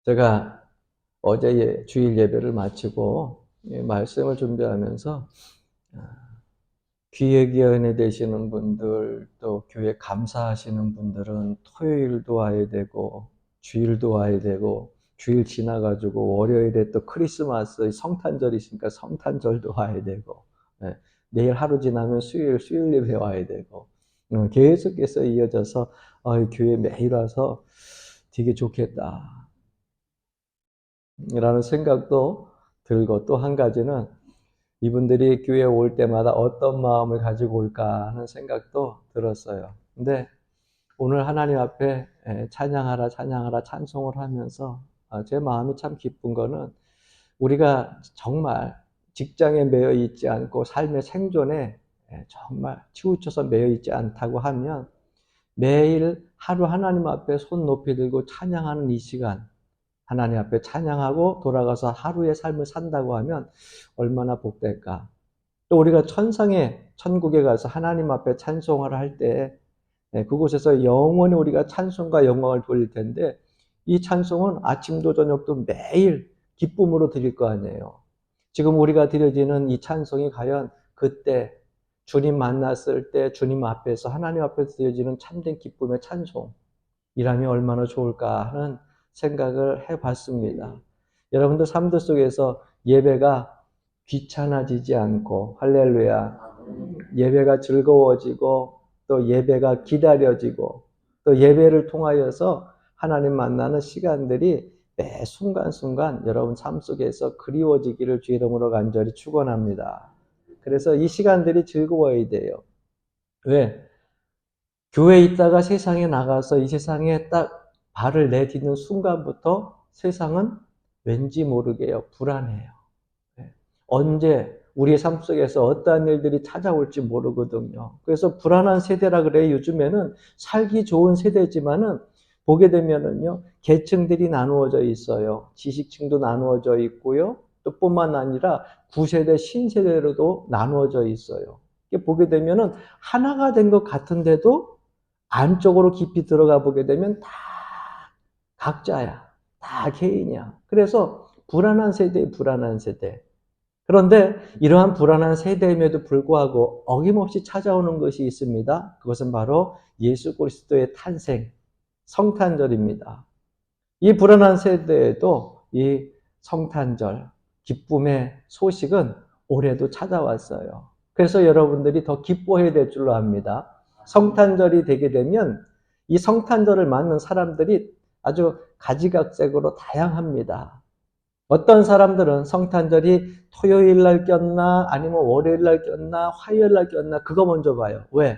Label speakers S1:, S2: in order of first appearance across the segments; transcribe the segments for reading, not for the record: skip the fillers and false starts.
S1: 제가 어제 주일 예배를 마치고 말씀을 준비하면서 기획위원회 되시는 분들, 또 교회 감사하시는 분들은 토요일도 와야 되고 주일도 와야 되고, 주일 지나가지고 월요일에 또 크리스마스 성탄절이시니까 성탄절도 와야 되고, 내일 하루 지나면 수요일 예배 와야 되고, 계속해서 이어져서 교회 매일 와서 되게 좋겠다 라는 생각도 들고, 또 한 가지는 이분들이 교회에 올 때마다 어떤 마음을 가지고 올까 하는 생각도 들었어요. 근데 오늘 하나님 앞에 찬양하라 찬송을 하면서 제 마음이 참 기쁜 거는, 우리가 정말 직장에 매여 있지 않고 삶의 생존에 정말 치우쳐서 매여 있지 않다고 하면, 매일 하루 하나님 앞에 손 높이 들고 찬양하는 이 시간, 하나님 앞에 찬양하고 돌아가서 하루의 삶을 산다고 하면 얼마나 복될까. 또 우리가 천국에 가서 하나님 앞에 찬송을 할 때 그곳에서 영원히 우리가 찬송과 영광을 돌릴 텐데, 이 찬송은 아침도 저녁도 매일 기쁨으로 드릴 거 아니에요. 지금 우리가 드려지는 이 찬송이 과연 그때 주님 만났을 때 주님 앞에서, 하나님 앞에서 드려지는 참된 기쁨의 찬송이라면 얼마나 좋을까 하는 생각을 해봤습니다. 여러분들 삶들 속에서 예배가 귀찮아지지 않고, 할렐루야, 예배가 즐거워지고, 또 예배가 기다려지고, 또 예배를 통하여서 하나님 만나는 시간들이 매 순간순간 여러분 삶 속에서 그리워지기를 주 이름으로 간절히 축원합니다. 그래서 이 시간들이 즐거워야 돼요. 왜? 교회에 있다가 세상에 나가서 이 세상에 딱 발을 내딛는 순간부터 세상은 왠지 모르게요, 불안해요. 언제 우리의 삶 속에서 어떠한 일들이 찾아올지 모르거든요. 그래서 불안한 세대라 그래요. 요즘에는 살기 좋은 세대지만은 보게 되면은요, 계층들이 나누어져 있어요. 지식층도 나누어져 있고요. 또 뿐만 아니라 구세대, 신세대로도 나누어져 있어요. 보게 되면은 하나가 된 것 같은데도 안쪽으로 깊이 들어가 보게 되면 다 각자야. 다 개인이야. 그래서 불안한 세대. 그런데 이러한 불안한 세대임에도 불구하고 어김없이 찾아오는 것이 있습니다. 그것은 바로 예수 그리스도의 탄생, 성탄절입니다. 이 불안한 세대에도 이 성탄절, 기쁨의 소식은 올해도 찾아왔어요. 그래서 여러분들이 더 기뻐해야 될 줄로 압니다. 성탄절이 되게 되면 이 성탄절을 맞는 사람들이 아주 가지각색으로 다양합니다. 어떤 사람들은 성탄절이 토요일 날 꼈나 아니면 월요일 날 꼈나 화요일 날 꼈나 그거 먼저 봐요. 왜?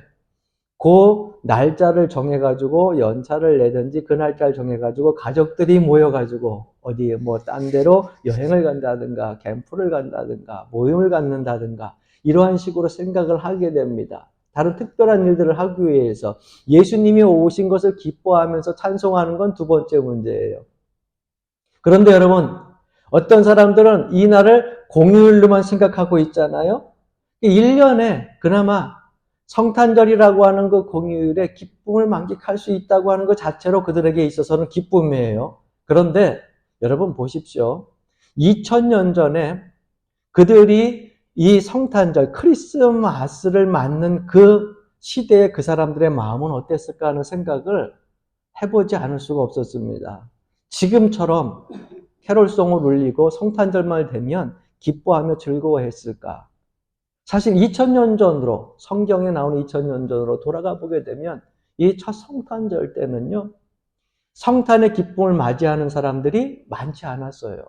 S1: 그 날짜를 정해가지고 연차를 내든지 그 날짜를 정해가지고 가족들이 모여가지고 어디 뭐 딴 데로 여행을 간다든가 캠프를 간다든가 모임을 갖는다든가 이러한 식으로 생각을 하게 됩니다. 다른 특별한 일들을 하기 위해서 예수님이 오신 것을 기뻐하면서 찬송하는 건 두 번째 문제예요. 그런데 여러분, 어떤 사람들은 이 날을 공휴일로만 생각하고 있잖아요. 1년에 그나마 성탄절이라고 하는 그 공휴일에 기쁨을 만끽할 수 있다고 하는 것 자체로 그들에게 있어서는 기쁨이에요. 그런데 여러분 보십시오. 2000년 전에 그들이 이 성탄절, 크리스마스를 맞는 그 시대의 그 사람들의 마음은 어땠을까 하는 생각을 해보지 않을 수가 없었습니다. 지금처럼 캐롤송을 울리고 성탄절만 되면 기뻐하며 즐거워했을까? 사실 2000년 전으로, 성경에 나오는 2000년 전으로 돌아가 보게 되면 이 첫 성탄절 때는요, 성탄의 기쁨을 맞이하는 사람들이 많지 않았어요.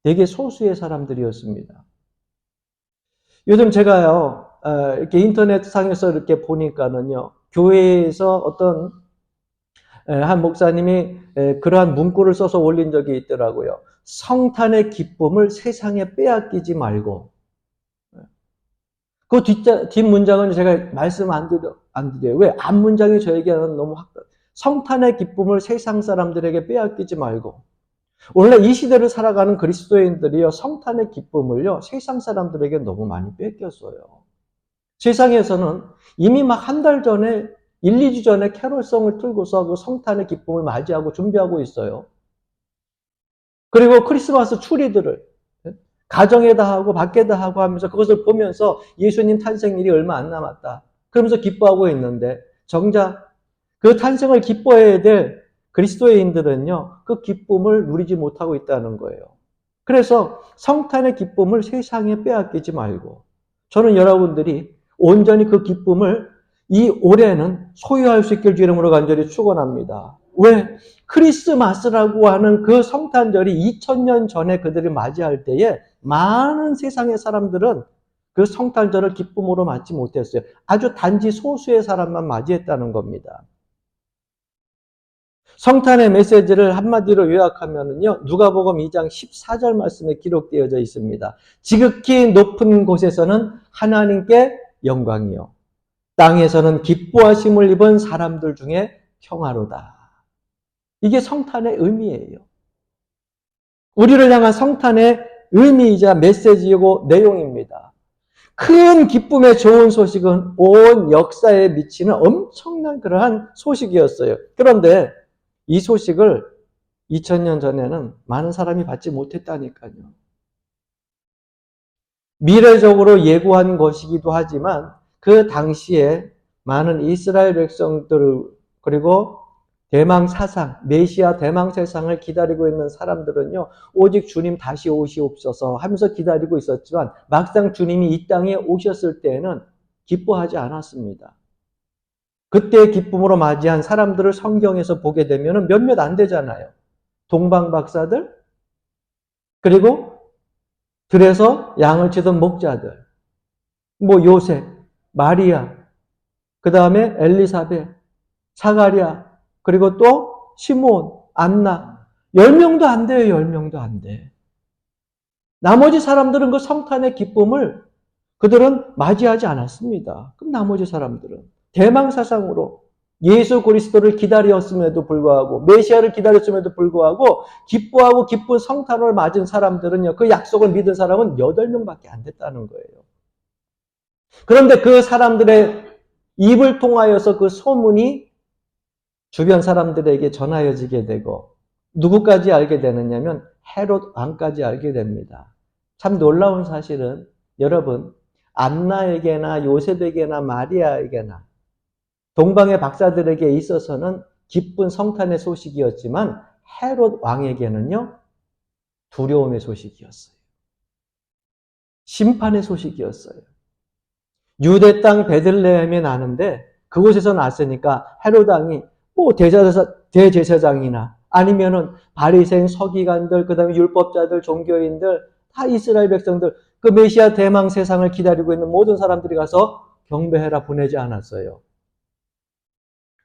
S1: 되게 소수의 사람들이었습니다. 요즘 제가요, 이렇게 인터넷상에서 이렇게 보니까는요, 교회에서 어떤 한 목사님이 그러한 문구를 써서 올린 적이 있더라고요. 성탄의 기쁨을 세상에 빼앗기지 말고. 그 뒷문장은 제가 말씀 안 드려요. 왜? 앞문장이 저에게는 너무 성탄의 기쁨을 세상 사람들에게 빼앗기지 말고. 원래 이 시대를 살아가는 그리스도인들이요, 성탄의 기쁨을요, 세상 사람들에게 너무 많이 뺏겼어요. 세상에서는 이미 막 한 달 전에, 1, 2주 전에 캐롤송을 틀고서 그 성탄의 기쁨을 맞이하고 준비하고 있어요. 그리고 크리스마스 추리들을 가정에다 하고 밖에다 하고 하면서 그것을 보면서 예수님 탄생일이 얼마 안 남았다. 그러면서 기뻐하고 있는데 정작 그 탄생을 기뻐해야 될 그리스도인들은요, 그 기쁨을 누리지 못하고 있다는 거예요. 그래서 성탄의 기쁨을 세상에 빼앗기지 말고 저는 여러분들이 온전히 그 기쁨을 이 올해는 소유할 수 있길 주름으로 간절히 축원합니다. 왜? 크리스마스라고 하는 그 성탄절이 2000년 전에 그들이 맞이할 때에 많은 세상의 사람들은 그 성탄절을 기쁨으로 맞지 못했어요. 아주 단지 소수의 사람만 맞이했다는 겁니다. 성탄의 메시지를 한마디로 요약하면요, 누가복음 2장 14절 말씀에 기록되어져 있습니다. 지극히 높은 곳에서는 하나님께 영광이요, 땅에서는 기뻐하심을 입은 사람들 중에 평화로다. 이게 성탄의 의미예요. 우리를 향한 성탄의 의미이자 메시지이고 내용입니다. 큰 기쁨의 좋은 소식은 온 역사에 미치는 엄청난 그러한 소식이었어요. 그런데 이 소식을 2000년 전에는 많은 사람이 받지 못했다니까요. 미래적으로 예고한 것이기도 하지만 그 당시에 많은 이스라엘 백성들 그리고 대망 사상, 메시아 대망 세상을 기다리고 있는 사람들은요, 오직 주님 다시 오시옵소서 하면서 기다리고 있었지만 막상 주님이 이 땅에 오셨을 때에는 기뻐하지 않았습니다. 그때의 기쁨으로 맞이한 사람들을 성경에서 보게 되면 몇몇 안 되잖아요. 동방박사들, 그리고 들에서 양을 치던 목자들, 뭐 요셉, 마리아, 그 다음에 엘리사벳, 사가랴, 그리고 또 시몬, 안나. 10명도 안 돼요. 10명도 안 돼. 나머지 사람들은 그 성탄의 기쁨을 그들은 맞이하지 않았습니다. 그럼 나머지 사람들은 대망사상으로 예수 그리스도를 기다렸음에도 불구하고 메시아를 기다렸음에도 불구하고 기뻐하고 기쁜 성탄을 맞은 사람들은요, 그 약속을 믿은 사람은 8명밖에 안 됐다는 거예요. 그런데 그 사람들의 입을 통하여서 그 소문이 주변 사람들에게 전하여지게 되고 누구까지 알게 되느냐면 헤롯 왕까지 알게 됩니다. 참 놀라운 사실은 여러분, 안나에게나 요셉에게나 마리아에게나 동방의 박사들에게 있어서는 기쁜 성탄의 소식이었지만 헤롯 왕에게는요, 두려움의 소식이었어요. 심판의 소식이었어요. 유대 땅 베들레헴에 나는데 그곳에서 났으니까 헤롯 왕이 뭐 대제사장이나 아니면은 바리새인 서기관들, 그다음에 율법자들, 종교인들, 다 이스라엘 백성들, 그 메시아 대망 세상을 기다리고 있는 모든 사람들이 가서 경배해라 보내지 않았어요.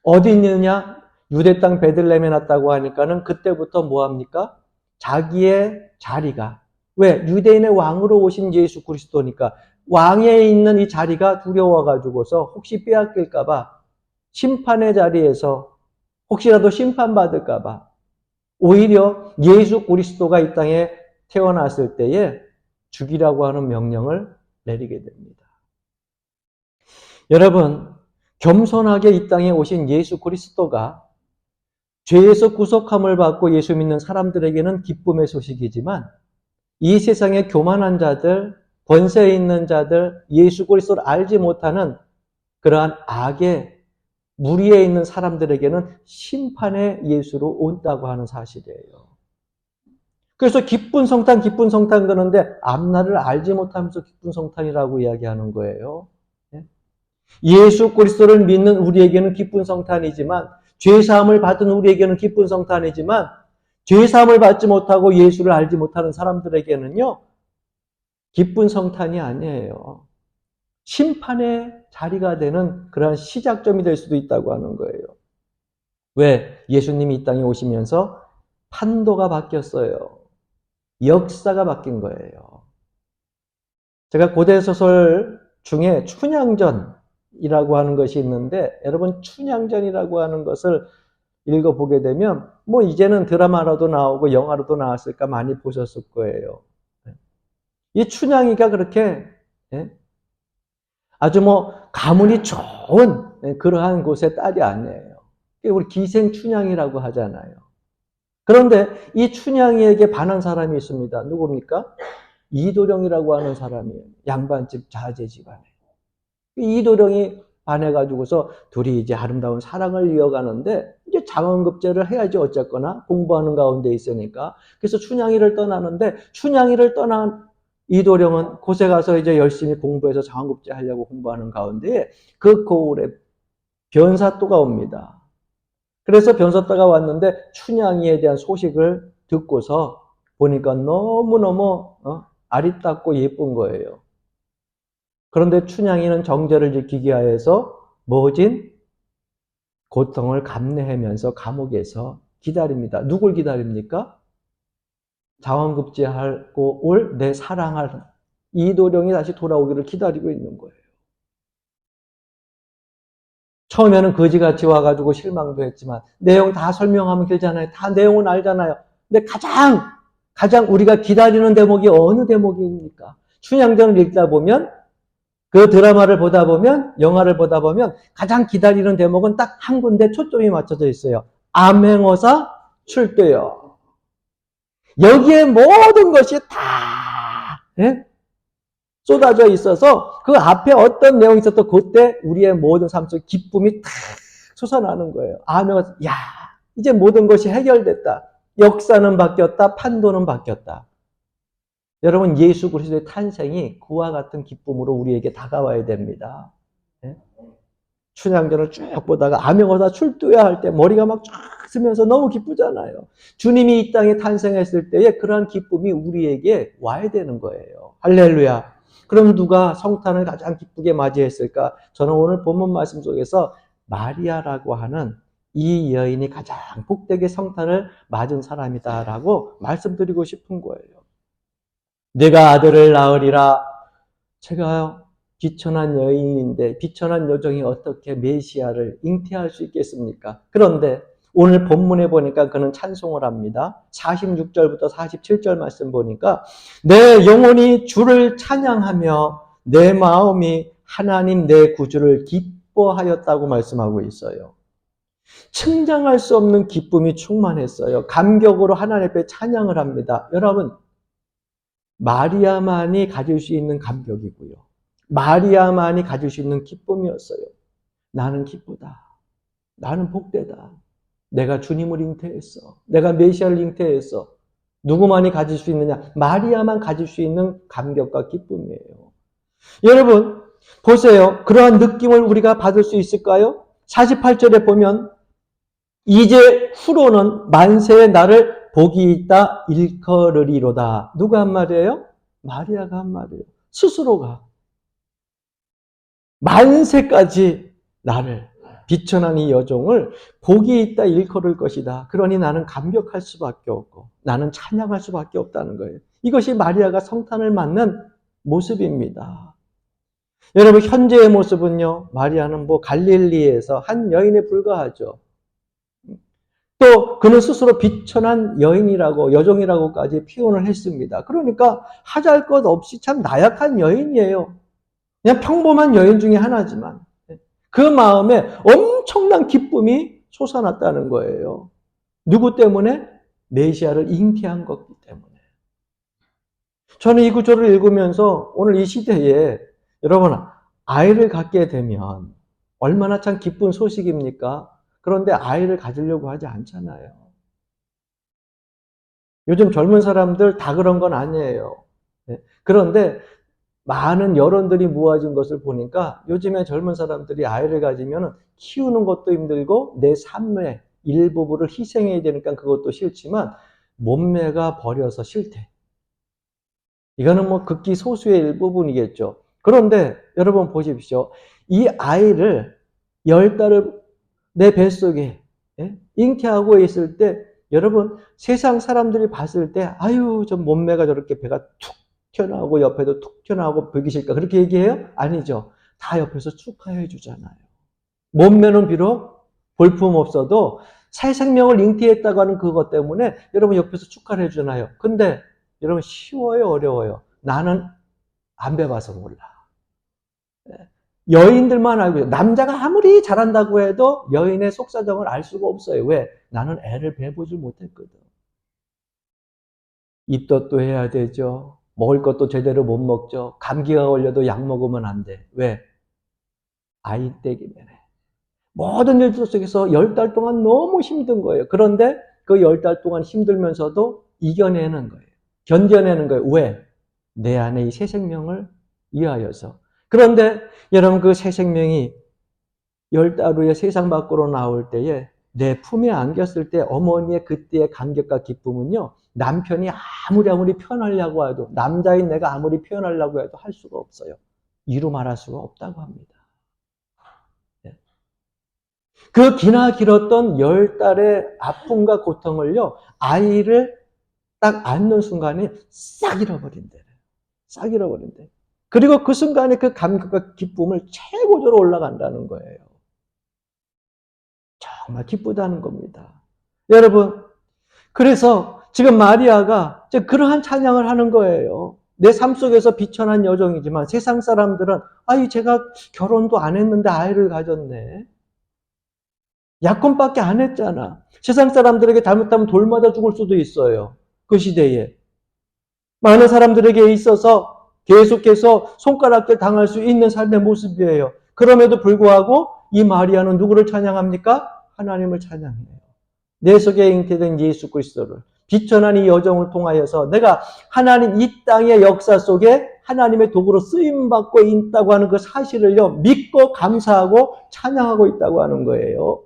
S1: 어디 있느냐? 유대 땅 베들레헴에 났다고 하니까는 그때부터 뭐 합니까? 자기의 자리가, 왜? 유대인의 왕으로 오신 예수 그리스도니까 왕에 있는 이 자리가 두려워가지고서 혹시 빼앗길까봐 심판의 자리에서 혹시라도 심판받을까봐 오히려 예수 그리스도가 이 땅에 태어났을 때에 죽이라고 하는 명령을 내리게 됩니다. 여러분, 겸손하게 이 땅에 오신 예수 그리스도가 죄에서 구속함을 받고 예수 믿는 사람들에게는 기쁨의 소식이지만 이 세상의 교만한 자들, 권세 있는 자들, 예수 그리스도를 알지 못하는 그러한 악의 무리에 있는 사람들에게는 심판의 예수로 온다고 하는 사실이에요. 그래서 기쁜 성탄 그러는데 앞날을 알지 못하면서 기쁜 성탄이라고 이야기하는 거예요. 예수 그리스도를 믿는 우리에게는 기쁜 성탄이지만 죄사함을 받은 우리에게는 기쁜 성탄이지만 죄사함을 받지 못하고 예수를 알지 못하는 사람들에게는요, 기쁜 성탄이 아니에요. 심판의 자리가 되는 그러한 시작점이 될 수도 있다고 하는 거예요. 왜? 예수님이 이 땅에 오시면서 판도가 바뀌었어요. 역사가 바뀐 거예요. 제가 고대 소설 중에 춘향전이라고 하는 것이 있는데 여러분, 춘향전이라고 하는 것을 읽어보게 되면 뭐 이제는 드라마로도 나오고 영화로도 나왔을까 많이 보셨을 거예요. 이 춘향이가 그렇게 아주 뭐 가문이 좋은 그러한 곳의 딸이 아니에요. 우리 기생춘향이라고 하잖아요. 그런데 이 춘향이에게 반한 사람이 있습니다. 누굽니까? 이도령이라고 하는 사람이에요. 양반집 자제 집안에. 이도령이 반해가지고서 둘이 이제 아름다운 사랑을 이어가는데 이제 장원급제를 해야지 어쨌거나 공부하는 가운데 있으니까. 그래서 춘향이를 떠나는데 춘향이를 떠난 이도령은 곳에 가서 이제 열심히 공부해서 장원급제 하려고 공부하는 가운데 그 고을에 변사또가 옵니다. 그래서 변사또가 왔는데 춘향이에 대한 소식을 듣고서 보니까 너무너무 아리따고 예쁜 거예요. 그런데 춘향이는 정제를 지키기 위해서 모진 고통을 감내하면서 감옥에서 기다립니다. 누굴 기다립니까? 자원급제하고 올 내 사랑할 이도령이 다시 돌아오기를 기다리고 있는 거예요. 처음에는 거지같이 와가지고 실망도 했지만 내용 다 설명하면 길잖아요. 다 내용은 알잖아요. 근데 가장 우리가 기다리는 대목이 어느 대목입니까? 춘향전을 읽다 보면 그 드라마를 보다 보면 영화를 보다 보면 가장 기다리는 대목은 딱 한 군데 초점이 맞춰져 있어요. 암행어사 출두요. 여기에 모든 것이 다 쏟아져 있어서 그 앞에 어떤 내용이 있었던 그때 우리의 모든 삶 속에 기쁨이 탁 솟아나는 거예요. 암행어사, 야, 이제 모든 것이 해결됐다. 역사는 바뀌었다. 판도는 바뀌었다. 여러분, 예수 그리스도의 탄생이 그와 같은 기쁨으로 우리에게 다가와야 됩니다. 춘향전을 쭉 보다가 암행어사 출두야 할 때 머리가 막 쫙 쓰면서 너무 기쁘잖아요. 주님이 이 땅에 탄생했을 때에 그러한 기쁨이 우리에게 와야 되는 거예요. 할렐루야. 그럼 누가 성탄을 가장 기쁘게 맞이했을까? 저는 오늘 본문 말씀 속에서 마리아라고 하는 이 여인이 가장 복되게 성탄을 맞은 사람이다라고 말씀드리고 싶은 거예요. 내가 아들을 낳으리라. 제가요, 비천한 여인인데 비천한 여종이 어떻게 메시아를 잉태할 수 있겠습니까? 그런데 오늘 본문에 보니까 그는 찬송을 합니다. 46절부터 47절 말씀 보니까 내 영혼이 주를 찬양하며 내 마음이 하나님 내 구주를 기뻐하였다고 말씀하고 있어요. 측량할 수 없는 기쁨이 충만했어요. 감격으로 하나님 앞에 찬양을 합니다. 여러분, 마리아만이 가질 수 있는 감격이고요. 마리아만이 가질 수 있는 기쁨이었어요. 나는 기쁘다. 나는 복되다. 내가 주님을 잉태했어. 내가 메시아를 잉태했어. 누구만이 가질 수 있느냐? 마리아만 가질 수 있는 감격과 기쁨이에요. 여러분, 보세요. 그러한 느낌을 우리가 받을 수 있을까요? 48절에 보면 이제 후로는 만세의 나를 복이 있다 일컬으리로다. 누가 한 말이에요? 마리아가 한 말이에요. 스스로가. 만세까지 나를 비천한 이 여종을 복이 있다 일컬을 것이다. 그러니 나는 감격할 수밖에 없고 나는 찬양할 수밖에 없다는 거예요. 이것이 마리아가 성탄을 맞는 모습입니다. 여러분, 현재의 모습은요, 마리아는 갈릴리에서 한 여인에 불과하죠. 또 그는 스스로 비천한 여인이라고 여종이라고까지 표현을 했습니다. 그러니까 하잘 것 없이 참 나약한 여인이에요. 그냥 평범한 여인 중에 하나지만 그 마음에 엄청난 기쁨이 솟아났다는 거예요. 누구 때문에? 메시아를 잉태한 것이기 때문에. 저는 이 구절을 읽으면서 오늘 이 시대에 여러분, 아이를 갖게 되면 얼마나 참 기쁜 소식입니까? 그런데 아이를 가지려고 하지 않잖아요. 요즘 젊은 사람들 다 그런 건 아니에요. 그런데 많은 여론들이 모아진 것을 보니까 요즘에 젊은 사람들이 아이를 가지면 키우는 것도 힘들고 내 삶의 일부분을 희생해야 되니까 그것도 싫지만 몸매가 버려서 싫대. 이거는 극히 소수의 일부분이겠죠. 그런데 여러분 보십시오. 이 아이를 10달을 내 뱃속에 잉태하고 있을 때 여러분 세상 사람들이 봤을 때 아유 저 몸매가 저렇게 배가 툭 튀어나오고 옆에도 툭 튀어나오고 보기 싫다 그렇게 얘기해요? 아니죠. 다 옆에서 축하해 주잖아요. 몸매는 비록 볼품 없어도 새 생명을 잉태했다고 하는 그것 때문에 여러분 옆에서 축하를 해주잖아요. 근데 여러분 쉬워요 어려워요? 나는 안 배봐서 몰라. 여인들만 알고 있어요. 남자가 아무리 잘한다고 해도 여인의 속사정을 알 수가 없어요. 왜? 나는 애를 배보질 못했거든. 입덧도 해야 되죠. 먹을 것도 제대로 못 먹죠. 감기가 걸려도 약 먹으면 안 돼. 왜? 아이 때기 때문에. 모든 일들 속에서 10달 동안 너무 힘든 거예요. 그런데 그 10달 동안 힘들면서도 이겨내는 거예요. 견뎌내는 거예요. 왜? 내 안에 이 새 생명을 위하여서. 그런데 여러분 그 새 생명이 10달 후에 세상 밖으로 나올 때에 내 품에 안겼을 때 어머니의 그때의 감격과 기쁨은요. 남편이 아무리 표현하려고 해도 남자인 내가 아무리 표현하려고 해도 할 수가 없어요. 이루 말할 수가 없다고 합니다. 그 기나 길었던 10달의 아픔과 고통을요. 아이를 딱 안는 순간에 싹 잃어버린대. 싹 잃어버린대. 그리고 그 순간에 그 감격과 기쁨을 최고조로 올라간다는 거예요. 정말 기쁘다는 겁니다. 여러분, 그래서 지금 마리아가 그러한 찬양을 하는 거예요. 내 삶 속에서 비천한 여정이지만 세상 사람들은 아이 제가 결혼도 안 했는데 아이를 가졌네. 약혼밖에 안 했잖아. 세상 사람들에게 잘못하면 돌 맞아 죽을 수도 있어요. 그 시대에. 많은 사람들에게 있어서 계속해서 손가락질 당할 수 있는 삶의 모습이에요. 그럼에도 불구하고 이 마리아는 누구를 찬양합니까? 하나님을 찬양해요. 내 속에 잉태된 예수 그리스도를 비천한 이 여정을 통하여서 내가 하나님 이 땅의 역사 속에 하나님의 도구로 쓰임받고 있다고 하는 그 사실을요 믿고 감사하고 찬양하고 있다고 하는 거예요.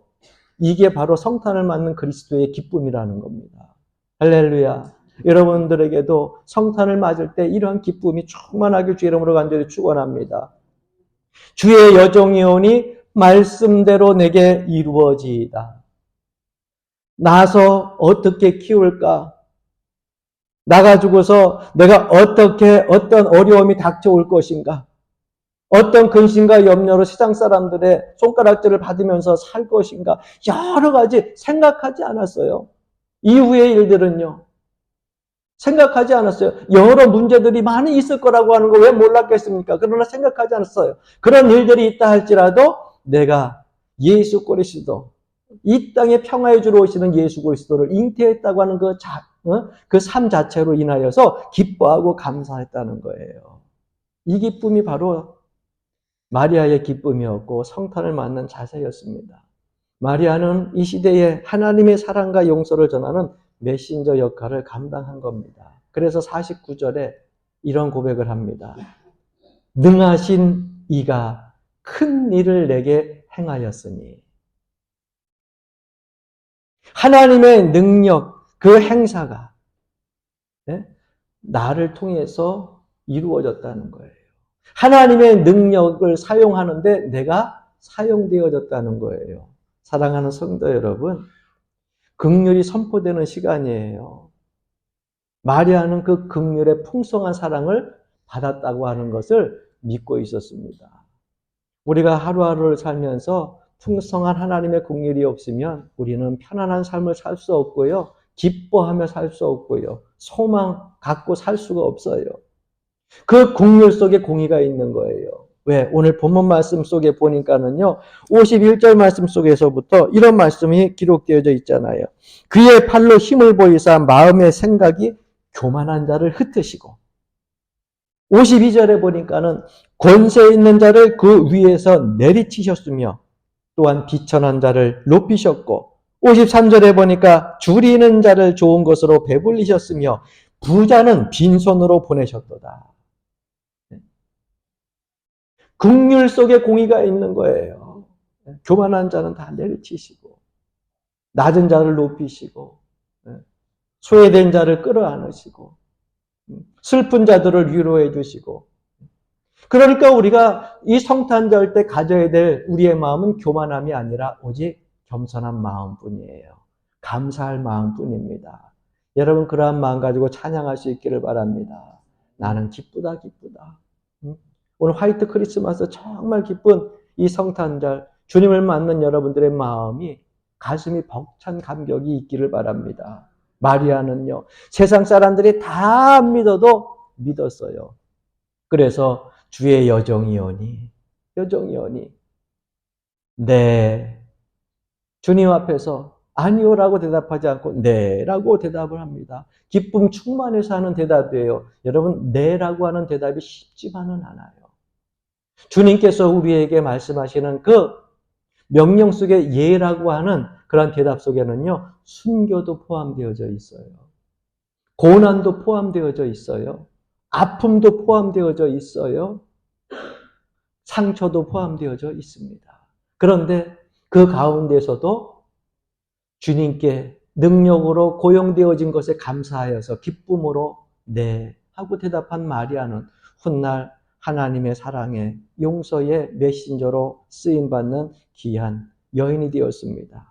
S1: 이게 바로 성탄을 맞는 그리스도의 기쁨이라는 겁니다. 할렐루야. 여러분들에게도 성탄을 맞을 때 이러한 기쁨이 충만하길 주 이름으로 간절히 축원합니다. 주의 여정이오니 말씀대로 내게 이루어지이다. 나서 어떻게 키울까? 나가지고서 내가 어떻게 어떤 어려움이 닥쳐올 것인가? 어떤 근심과 염려로 세상 사람들의 손가락질을 받으면서 살 것인가? 여러 가지 생각하지 않았어요. 이후의 일들은요. 생각하지 않았어요. 여러 문제들이 많이 있을 거라고 하는 거 왜 몰랐겠습니까? 그러나 생각하지 않았어요. 그런 일들이 있다 할지라도 내가 예수 그리스도, 이 땅에 평화의 주로 오시는 예수 그리스도를 잉태했다고 하는 그 삶 자체로 인하여서 기뻐하고 감사했다는 거예요. 이 기쁨이 바로 마리아의 기쁨이었고 성탄을 맞는 자세였습니다. 마리아는 이 시대에 하나님의 사랑과 용서를 전하는 메신저 역할을 감당한 겁니다. 그래서 49절에 이런 고백을 합니다. 능하신 이가 큰 일을 내게 행하였으니. 하나님의 능력, 그 행사가 나를 통해서 이루어졌다는 거예요. 하나님의 능력을 사용하는데 내가 사용되어졌다는 거예요. 사랑하는 성도 여러분, 긍휼이 선포되는 시간이에요. 마리아는 그 긍휼의 풍성한 사랑을 받았다고 하는 것을 믿고 있었습니다. 우리가 하루하루를 살면서 풍성한 하나님의 긍휼이 없으면 우리는 편안한 삶을 살 수 없고요. 기뻐하며 살 수 없고요. 소망 갖고 살 수가 없어요. 그 긍휼 속에 공의가 있는 거예요. 왜? 오늘 본문 말씀 속에 보니까는요. 51절 말씀 속에서부터 이런 말씀이 기록되어져 있잖아요. 그의 팔로 힘을 보이사 마음의 생각이 교만한 자를 흩으시고 52절에 보니까는 권세 있는 자를 그 위에서 내리치셨으며 또한 비천한 자를 높이셨고 53절에 보니까 줄이는 자를 좋은 것으로 배불리셨으며 부자는 빈손으로 보내셨도다. 긍휼 속에 공의가 있는 거예요. 교만한 자는 다 내리치시고 낮은 자를 높이시고 소외된 자를 끌어안으시고 슬픈 자들을 위로해 주시고 그러니까 우리가 이 성탄절 때 가져야 될 우리의 마음은 교만함이 아니라 오직 겸손한 마음뿐이에요. 감사할 마음뿐입니다. 여러분 그러한 마음 가지고 찬양할 수 있기를 바랍니다. 나는 기쁘다 기쁘다. 오늘 화이트 크리스마스 정말 기쁜 이 성탄절 주님을 맞는 여러분들의 마음이 가슴이 벅찬 감격이 있기를 바랍니다. 마리아는요. 세상 사람들이 다 안 믿어도 믿었어요. 그래서 주의 여정이오니 네. 주님 앞에서 아니요라고 대답하지 않고 네라고 대답을 합니다. 기쁨 충만해서 하는 대답이에요. 여러분, 네라고 하는 대답이 쉽지만은 않아요. 주님께서 우리에게 말씀하시는 그 명령 속에 예라고 하는 그런 대답 속에는요, 순교도 포함되어져 있어요. 고난도 포함되어져 있어요. 아픔도 포함되어져 있어요. 상처도 포함되어져 있습니다. 그런데 그 가운데서도 주님께 능력으로 고용되어진 것에 감사하여서 기쁨으로 네 하고 대답한 마리아는 훗날 하나님의 사랑의 용서의 메신저로 쓰임받는 귀한 여인이 되었습니다.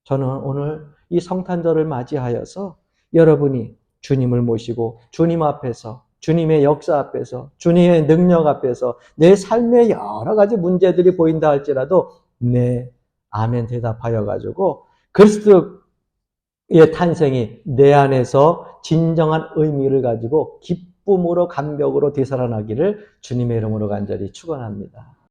S1: 저는 오늘 이 성탄절을 맞이하여서 여러분이 주님을 모시고 주님 앞에서, 주님의 역사 앞에서, 주님의 능력 앞에서 내 삶의 여러 가지 문제들이 보인다 할지라도 네, 아멘 대답하여 가지고 그리스도의 탄생이 내 안에서 진정한 의미를 가지고 기쁨으로 감격으로 되살아나기를 주님의 이름으로 간절히 축원합니다.